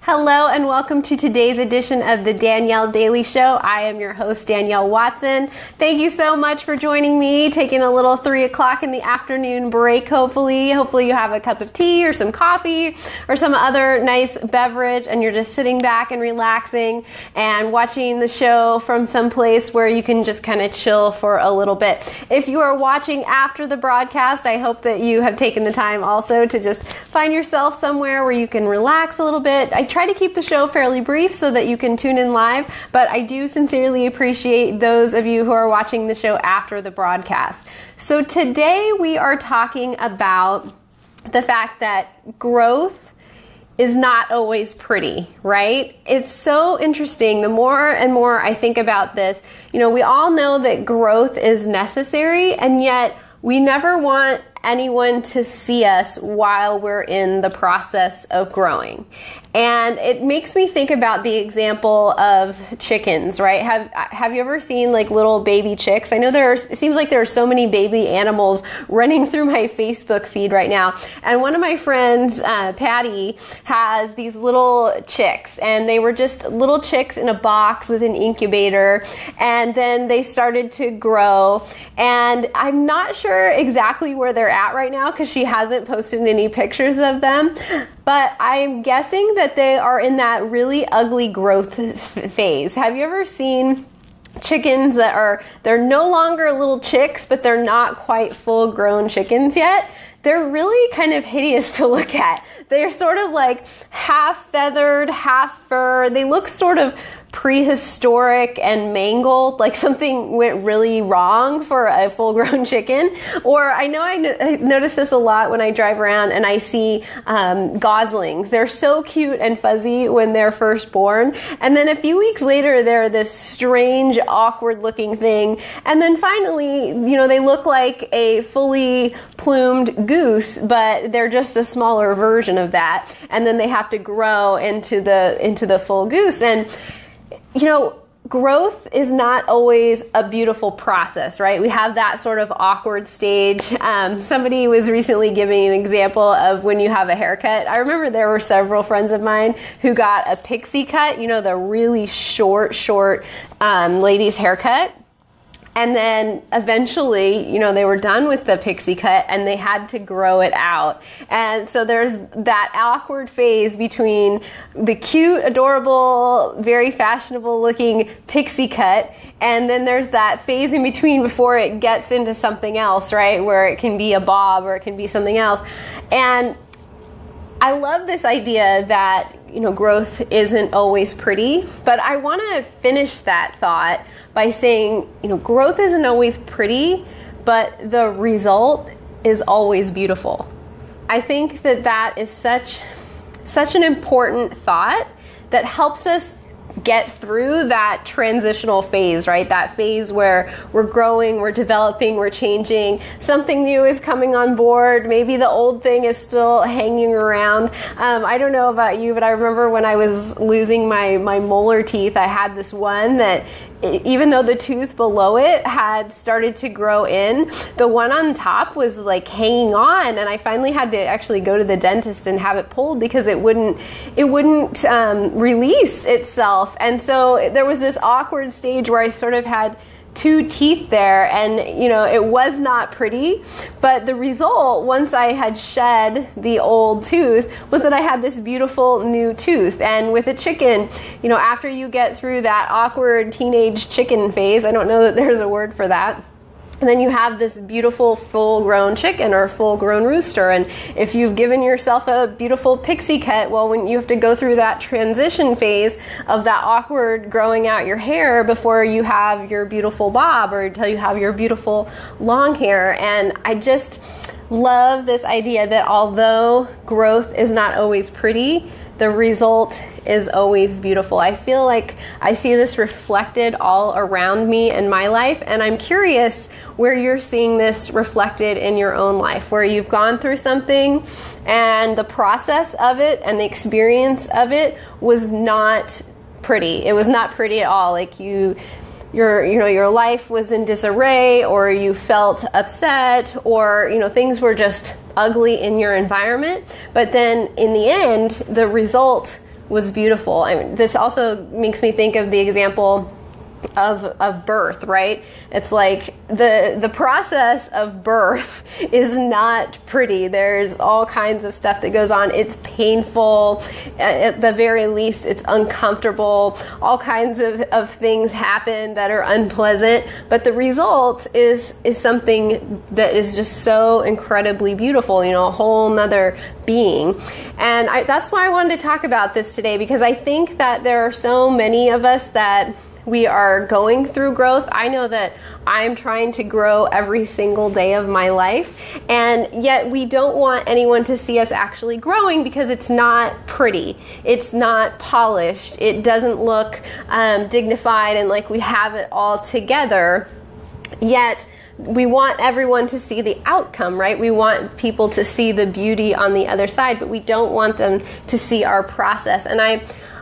Hello and welcome to today's edition of the Danielle Daily Show. I am your host, Danielle Watson. Thank you so much for joining me, taking a little 3 o'clock in the afternoon break, hopefully. Hopefully you have a cup of tea or some coffee or some other nice beverage and you're just sitting back and relaxing and watching the show from some place where you can just kind of chill for a little bit. If you are watching after the broadcast, I hope that you have taken the time also to just find yourself somewhere where you can relax a little bit. I try to keep the show fairly brief so that you can tune in live, but I do sincerely appreciate those of you who are watching the show after the broadcast. So today we are talking about the fact that growth is not always pretty, right? It's so interesting. The more and more I think about this, we all know that growth is necessary, and yet we never want anyone to see us while we're in the process of growing. And it makes me think about the example of chickens, right? Have you ever seen like little baby chicks? I know it seems like there are so many baby animals running through my Facebook feed right now. And one of my friends, Patty, has these little chicks, and they were just little chicks in a box with an incubator. And then they started to grow. And I'm not sure exactly where they're at right now because she hasn't posted any pictures of them. But I'm guessing that they are in that really ugly growth phase. Have you ever seen chickens they're no longer little chicks, but they're not quite full grown chickens yet? They're really kind of hideous to look at. They're sort of like half feathered, half fur. They look sort of prehistoric and mangled, like something went really wrong for a full-grown chicken. Or I know I notice this a lot when I drive around and I see goslings. They're so cute and fuzzy when they're first born, and then a few weeks later they're this strange, awkward-looking thing, and then finally, they look like a fully plumed goose, but they're just a smaller version of that, and then they have to grow into the full goose. And growth is not always a beautiful process, right? We have that sort of awkward stage. Somebody was recently giving an example of when you have a haircut. I remember there were several friends of mine who got a pixie cut, the really short ladies' haircut. And then eventually, they were done with the pixie cut and they had to grow it out. And so there's that awkward phase between the cute, adorable, very fashionable looking pixie cut, and then there's that phase in between before it gets into something else, right? Where it can be a bob or it can be something else. And I love this idea that, growth isn't always pretty, but I want to finish that thought by saying, growth isn't always pretty, but the result is always beautiful. I think that is such an important thought that helps us get through that transitional phase, right? That phase where we're growing, we're developing, we're changing. Something new is coming on board. Maybe the old thing is still hanging around. I don't know about you, but I remember when I was losing my molar teeth, I had this one that even though the tooth below it had started to grow in, the one on top was like hanging on, and I finally had to actually go to the dentist and have it pulled because it wouldn't release itself. And so there was this awkward stage where I sort of had two teeth there, and it was not pretty, but the result, once I had shed the old tooth, was that I had this beautiful new tooth. And with a chicken, after you get through that awkward teenage chicken phase, I don't know that there's a word for that, and then you have this beautiful full-grown chicken or full-grown rooster. And if you've given yourself a beautiful pixie cut, well, when you have to go through that transition phase of that awkward growing out your hair before you have your beautiful bob or until you have your beautiful long hair. And I just love this idea that although growth is not always pretty, the result is always beautiful. I feel like I see this reflected all around me in my life, and I'm curious where you're seeing this reflected in your own life, where you've gone through something and the process of it and the experience of it was not pretty. It was not pretty at all. Like your life was in disarray, or you felt upset, or things were just ugly in your environment. But then in the end, the result was beautiful. I mean, this also makes me think of the example of birth, right? It's like the process of birth is not pretty. There's all kinds of stuff that goes on. It's painful. At the very least, it's uncomfortable. All kinds of things happen that are unpleasant, but the result is something that is just so incredibly beautiful, a whole nother being. And that's why I wanted to talk about this today, because I think that there are so many of us that we are going through growth. I know that I'm trying to grow every single day of my life, and yet we don't want anyone to see us actually growing because it's not pretty. It's not polished. It doesn't look dignified and like we have it all together. Yet we want everyone to see the outcome, right? We want people to see the beauty on the other side, but we don't want them to see our process. And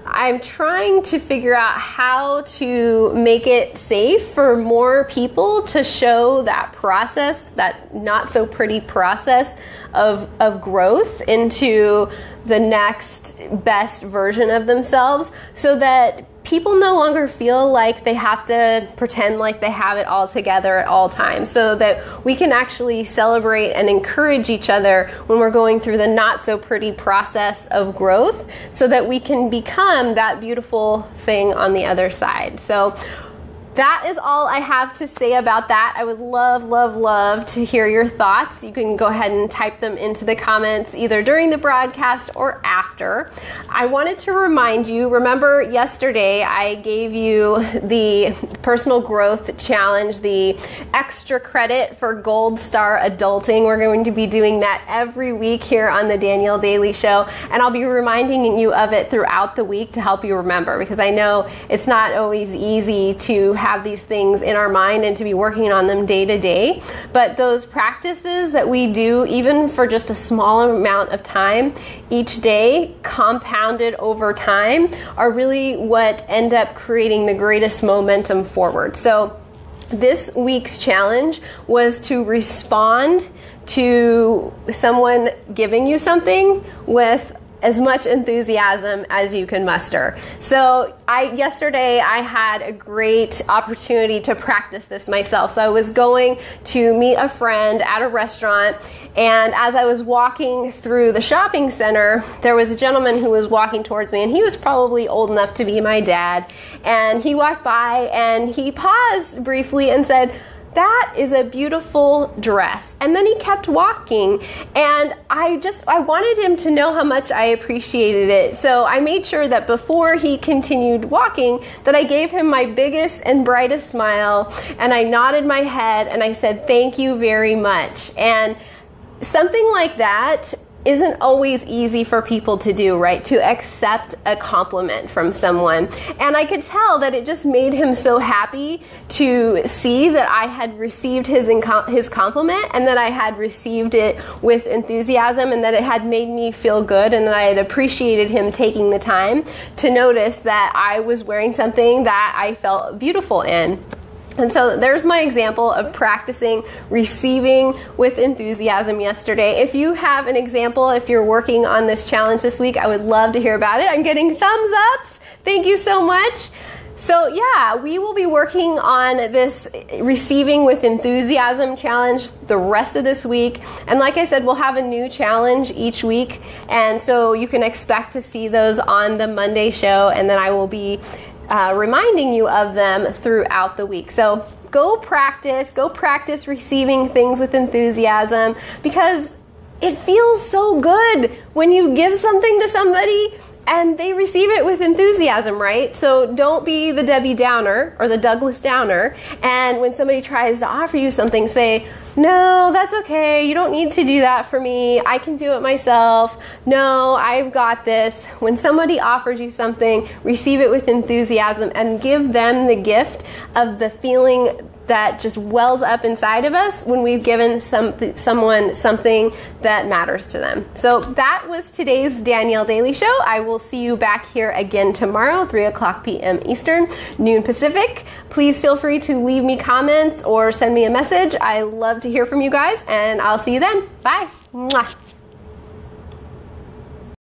I'm trying to figure out how to make it safe for more people to show that process, that not so pretty process of growth into the next best version of themselves, so that people no longer feel like they have to pretend like they have it all together at all times, so that we can actually celebrate and encourage each other when we're going through the not so pretty process of growth, so that we can become that beautiful thing on the other side. So that is all I have to say about that. I would love, love, love to hear your thoughts. You can go ahead and type them into the comments either during the broadcast or after. I wanted to remind you, remember yesterday I gave you the personal growth challenge, the extra credit for Gold Star Adulting. We're going to be doing that every week here on the Danielle Daily Show, and I'll be reminding you of it throughout the week to help you remember, because I know it's not always easy to have these things in our mind and to be working on them day to day. But those practices that we do, even for just a small amount of time each day, compounded over time, are really what end up creating the greatest momentum forward. So this week's challenge was to respond to someone giving you something with as much enthusiasm as you can muster. So yesterday I had a great opportunity to practice this myself. So I was going to meet a friend at a restaurant, and as I was walking through the shopping center, there was a gentleman who was walking towards me, and he was probably old enough to be my dad. And he walked by and he paused briefly and said, "That is a beautiful dress." And then he kept walking, and I wanted him to know how much I appreciated it. So I made sure that before he continued walking, that I gave him my biggest and brightest smile, and I nodded my head and I said, "Thank you very much." And something like that isn't always easy for people to do, right? To accept a compliment from someone. And I could tell that it just made him so happy to see that I had received his compliment, and that I had received it with enthusiasm, and that it had made me feel good, and that I had appreciated him taking the time to notice that I was wearing something that I felt beautiful in. And so there's my example of practicing receiving with enthusiasm yesterday. If you have an example, if you're working on this challenge this week, I would love to hear about it. I'm getting thumbs ups. Thank you so much. So yeah, we will be working on this receiving with enthusiasm challenge the rest of this week. And like I said, we'll have a new challenge each week. And so you can expect to see those on the Monday show. And then I will be reminding you of them throughout the week. So go practice receiving things with enthusiasm, because it feels so good when you give something to somebody and they receive it with enthusiasm, right? So don't be the Debbie Downer or the Douglas Downer, and when somebody tries to offer you something, say, "No, that's okay. You don't need to do that for me. I can do it myself. No, I've got this." When somebody offers you something, receive it with enthusiasm and give them the gift of the feeling that just wells up inside of us when we've given someone something that matters to them. So that was today's Danielle Daily Show. I will see you back here again tomorrow, 3:00 p.m. Eastern, noon Pacific. Please feel free to leave me comments or send me a message. I love to hear from you guys, and I'll see you then. Bye. Mwah.